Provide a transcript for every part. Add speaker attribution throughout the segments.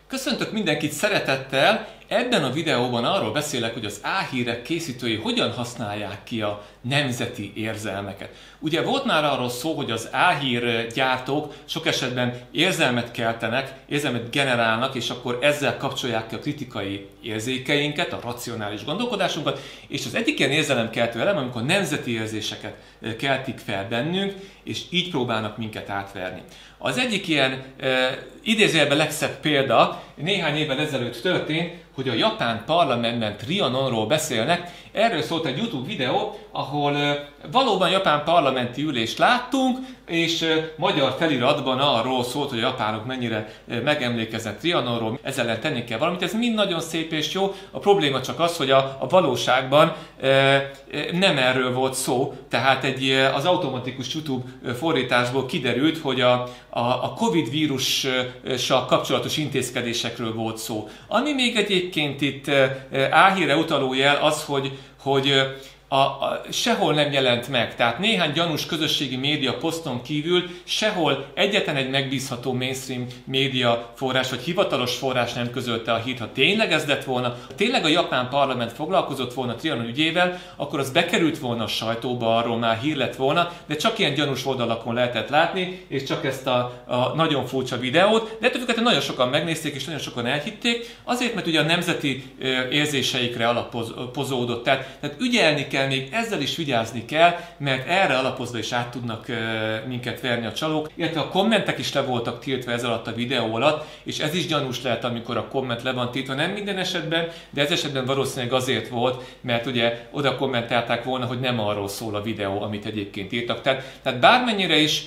Speaker 1: Köszöntök mindenkit szeretettel! Ebben a videóban arról beszélek, hogy az álhírek készítői hogyan használják ki a nemzeti érzelmeket. Ugye volt már arról szó, hogy az álhír gyártók sok esetben érzelmet keltenek, érzelmet generálnak, és akkor ezzel kapcsolják ki a kritikai érzékeinket, a racionális gondolkodásunkat, és az egyik ilyen érzelemkeltő elem, amikor nemzeti érzéseket keltik fel bennünk, és így próbálnak minket átverni. Az egyik ilyen idézőjelben legszebb példa néhány évvel ezelőtt történt, hogy a japán parlamentben Trianonról beszélnek. Erről szólt egy YouTube videó, ahol valóban japán parlamenti ülést láttunk, és magyar feliratban arról szólt, hogy a japánok mennyire megemlékeznek Trianonról, ezzel ellen tenni kell valamit. Ez mind nagyon szép és jó, a probléma csak az, hogy a valóságban nem erről volt szó, tehát az automatikus YouTube fordításból kiderült, hogy a Covid vírussal kapcsolatos intézkedésekről volt szó. Ami még egyébként itt álhírre utaló jel az, hogy sehol nem jelent meg, tehát néhány gyanús közösségi média poszton kívül sehol egyetlen egy megbízható mainstream média forrás vagy hivatalos forrás nem közölte a hírt. Ha tényleg ez lett volna, ha tényleg a japán parlament foglalkozott volna Trianon ügyével, akkor az bekerült volna a sajtóba, arról már hír lett volna, de csak ilyen gyanús oldalakon lehetett látni, és csak ezt a nagyon furcsa videót, de ettől függetlenül nagyon sokan megnézték és nagyon sokan elhitték, azért, mert ugye a nemzeti érzéseikre alapozódott. Tehát ügyelni kell, még ezzel is vigyázni kell, mert erre alapozva is át tudnak minket verni a csalók, illetve a kommentek is le voltak tiltva ez alatt a videó alatt, és ez is gyanús lehet, amikor a komment le van tiltva, nem minden esetben, de ez esetben valószínűleg azért volt, mert ugye oda kommentálták volna, hogy nem arról szól a videó, amit egyébként írtak. Tehát bármennyire is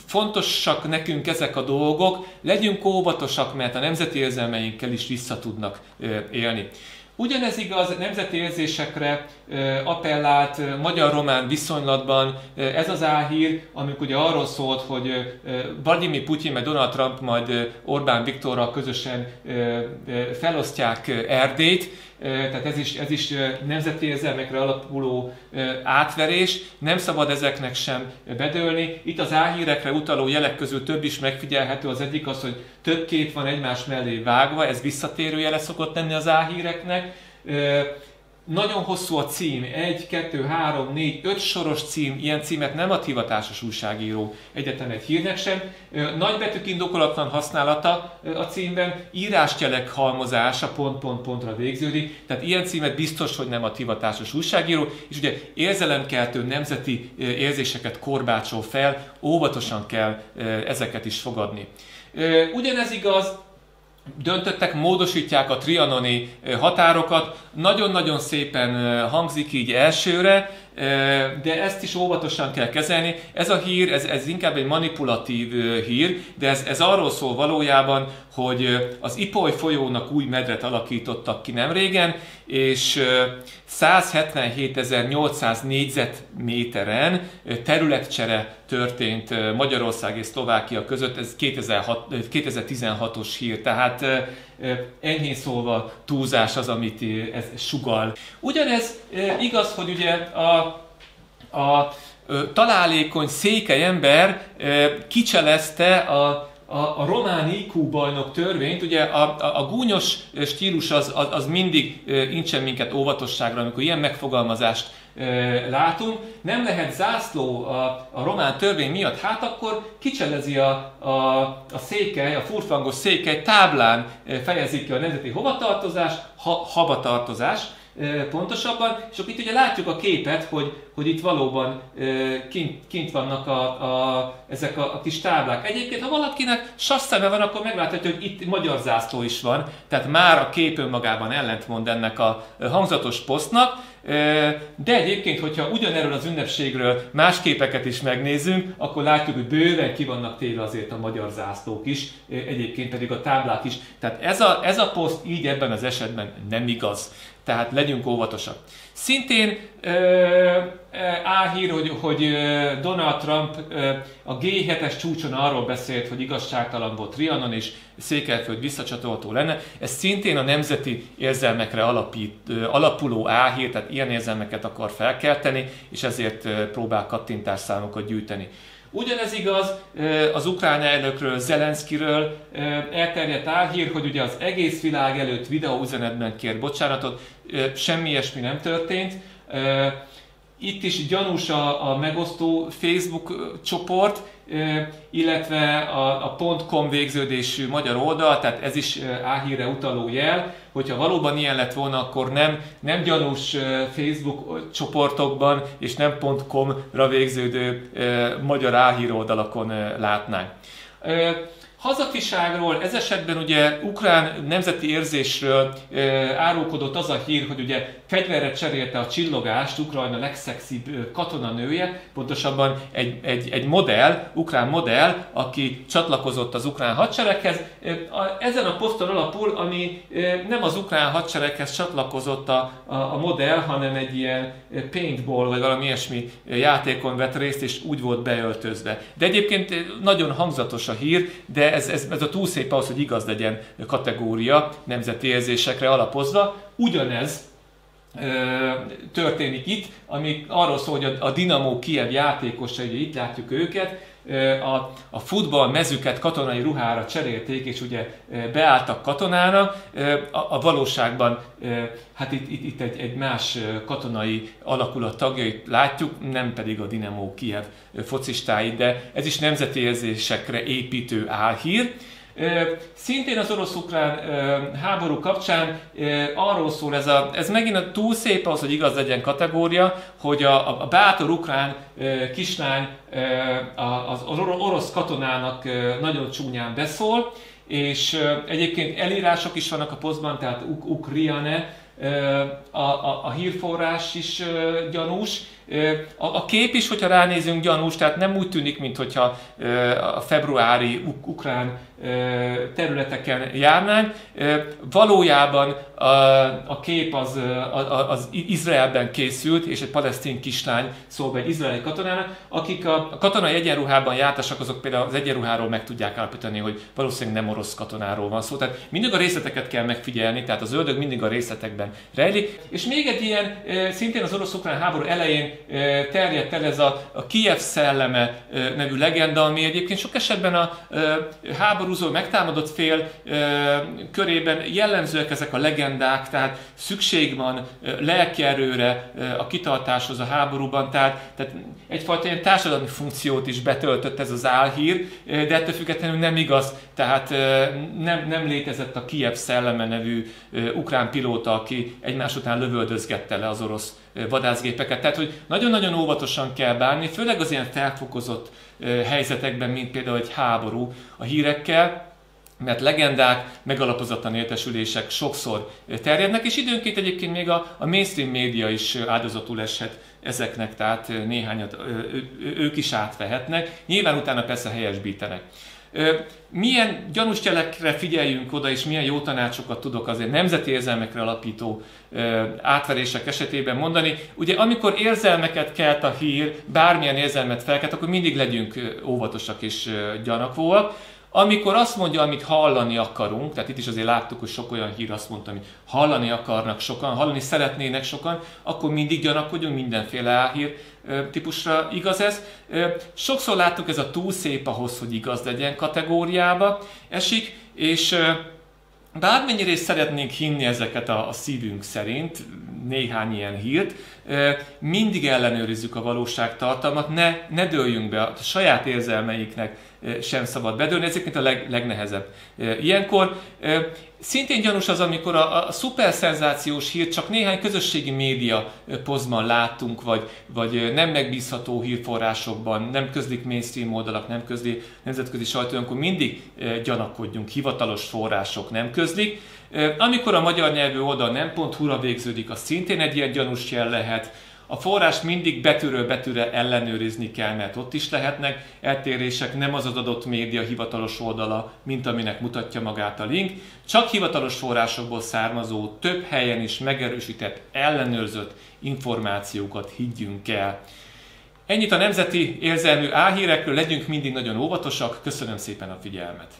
Speaker 1: fontosak nekünk ezek a dolgok, legyünk óvatosak, mert a nemzeti érzelmeinkkel is vissza tudnak élni. Ugyanez igaz nemzeti érzésekre appellált magyar-román viszonylatban ez az álhír, amikor ugye arról szólt, hogy Vladimir Putyin meg Donald Trump majd Orbán Viktorral közösen felosztják Erdélyt, tehát ez is nemzeti érzelmekre alapuló átverés, nem szabad ezeknek sem bedőlni. Itt az álhírekre utaló jelek közül több is megfigyelhető, az egyik az, hogy több kép van egymás mellé vágva, ez visszatérő jele szokott lenni az álhíreknek. Nagyon hosszú a cím, 1, 2, 3, 4, 5 soros cím, ilyen címet nem ad hivatásos újságíró egyetlen egy hírnek sem. Nagybetűk indokolatlan használata a címben, írásjelek halmozása pont-pont-pontra végződik, tehát ilyen címet biztos, hogy nem ad hivatásos újságíró, és ugye érzelemkeltő nemzeti érzéseket korbácsol fel, óvatosan kell ezeket is fogadni. Ugyanez igaz, döntöttek, módosítják a trianoni határokat, nagyon-nagyon szépen hangzik így elsőre, de ezt is óvatosan kell kezelni. Ez a hír, ez inkább egy manipulatív hír, de ez arról szól valójában, hogy az Ipoly folyónak új medret alakítottak ki nemrégen, és 177.800 négyzetméteren területcsere történt Magyarország és Szlovákia között, ez 2016-os hír, tehát enyhén szólva túlzás az, amit ez sugall. Ugyanez igaz, hogy ugye a találékony székely ember kicselezte a román IQ bajnok törvényt, ugye a gúnyos stílus az mindig incsen minket óvatosságra, amikor ilyen megfogalmazást látunk. Nem lehet zászló a román törvény miatt, hát akkor kicselezi a székely, a furfangos székely táblán fejezik ki a nemzeti hovatartozást, havatartozás pontosabban, és akkor itt ugye látjuk a képet, hogy itt valóban kint vannak ezek a kis táblák. Egyébként, ha valakinek sasszeme van, akkor megláthatja, hogy itt magyar zászló is van, tehát már a kép önmagában ellentmond ennek a hangzatos posztnak, de egyébként, hogyha ugyanerről az ünnepségről más képeket is megnézzünk, akkor látjuk, hogy bőven ki vannak téve azért a magyar zászlók is, egyébként pedig a táblák is. Tehát ez a poszt így ebben az esetben nem igaz. Tehát legyünk óvatosak. Szintén álhír, hogy Donald Trump a G7-es csúcson arról beszélt, hogy igazságtalan volt Trianon és Székelyföld visszacsatolható lenne. Ez szintén a nemzeti érzelmekre alapuló álhír, tehát ilyen érzelmeket akar felkelteni, és ezért próbál kattintásszámokat gyűjteni. Ugyanez igaz az ukrán elnökről, Zelenszkiről, elterjedt álhír, hogy ugye az egész világ előtt videóüzenetben kér bocsánatot, semmi ilyesmi nem történt. Itt is gyanús a megosztó Facebook csoport, illetve a .com végződésű magyar oldal, tehát ez is álhírre utaló jel, hogyha valóban ilyen lett volna, akkor nem gyanús Facebook csoportokban és nem .com-ra végződő magyar álhír oldalakon látnánk. Hazafiságról, ez esetben ugye ukrán nemzeti érzésről árulkodott az a hír, hogy ugye fegyverre cserélte a csillogást Ukrajna legszexibb katonanője, pontosabban egy modell, ukrán modell, aki csatlakozott az ukrán hadsereghez. Ezen a poszton alapul, ami nem az ukrán hadsereghez csatlakozott a modell, hanem egy ilyen paintball vagy valami ilyesmi játékon vett részt, és úgy volt beöltözve. De egyébként nagyon hangzatos a hír, de ez a túl szép ahhoz, hogy igaz legyen kategória nemzeti érzésekre alapozva. Ugyanez történik itt, ami arról szól, hogy a Dinamo Kijev játékosai, itt látjuk őket, a futball mezüket katonai ruhára cserélték, és ugye beálltak katonának. A valóságban hát itt egy más katonai alakulat tagjait látjuk, nem pedig a Dinamo Kijev focistáit, de ez is nemzeti érzésekre építő álhír. Szintén az orosz-ukrán háború kapcsán arról szól, ez megint túl szép ahhoz, hogy igaz legyen kategória, hogy a bátor ukrán kislány az orosz katonának nagyon csúnyán beszól, és egyébként elírások is vannak a posztban, tehát Ukriane, a hírforrás is gyanús. A kép is, hogyha ránézünk, gyanús, tehát nem úgy tűnik, mintha a februári ukrán területeken járnánk. Valójában a kép az Izraelben készült, és egy palesztin kislány szól be egy izraeli katonának, akik a katonai egyenruhában jártasak, azok például az egyenruháról meg tudják állapítani, hogy valószínűleg nem orosz katonáról van szó. Tehát mindig a részleteket kell megfigyelni, tehát az ördög mindig a részletekben rejlik. És még egy ilyen, szintén az orosz-ukrán háború elején terjedt el ez a Kijev szelleme nevű legenda, ami egyébként sok esetben a háborúzó megtámadott fél körében jellemzőek ezek a legendák, tehát szükség van lelkierőre a kitartáshoz a háborúban, tehát egyfajta ilyen társadalmi funkciót is betöltött ez az álhír, de ettől függetlenül nem igaz, tehát nem létezett a Kijev szelleme nevű ukrán pilóta, aki egymás után lövöldözgette le az orosz vadászgépeket. Tehát, hogy nagyon-nagyon óvatosan kell bánni, főleg az ilyen felfokozott helyzetekben, mint például egy háború a hírekkel, mert legendák, megalapozatlan értesülések sokszor terjednek, és időnként egyébként még a mainstream média is áldozatul eshet ezeknek, tehát néhányat ők is átvehetnek, nyilván utána persze helyesbítenek. Milyen gyanús jelekre figyeljünk oda, és milyen jó tanácsokat tudok azért nemzeti érzelmekre alapító átverések esetében mondani. Ugye amikor érzelmeket kelt a hír, bármilyen érzelmet felkelt, akkor mindig legyünk óvatosak és gyanakvóak. Amikor azt mondja, amit hallani akarunk, tehát itt is azért láttuk, hogy sok olyan hír azt mondta, amit hallani akarnak sokan, hallani szeretnének sokan, akkor mindig gyanakodjunk, mindenféle álhír típusra igaz ez. Sokszor láttuk, ez a túl szép ahhoz, hogy igaz legyen kategóriába esik, és bármennyire is szeretnénk hinni ezeket a szívünk szerint, néhány ilyen hírt, mindig ellenőrizzük a valóságtartalmat, ne dőljünk be, a saját érzelmeiknek sem szabad bedőlni, ezek a legnehezebb. Ilyenkor szintén gyanús az, amikor a szuperszenzációs hírt csak néhány közösségi média posztban láttunk, vagy nem megbízható hírforrásokban, nem közlik mainstream oldalak, nem közli nemzetközi sajtó, akkor mindig gyanakodjunk, hivatalos források nem közlik. Amikor a magyar nyelvű oldal nem .hu-ra végződik, az szintén egy ilyen gyanús jel lehet. A forrás mindig betűről betűre ellenőrizni kell, mert ott is lehetnek eltérések, nem az adott média hivatalos oldala, mint aminek mutatja magát a link. Csak hivatalos forrásokból származó, több helyen is megerősített, ellenőrzött információkat higgyünk el. Ennyit a nemzeti érzelmű álhírekről, legyünk mindig nagyon óvatosak, köszönöm szépen a figyelmet!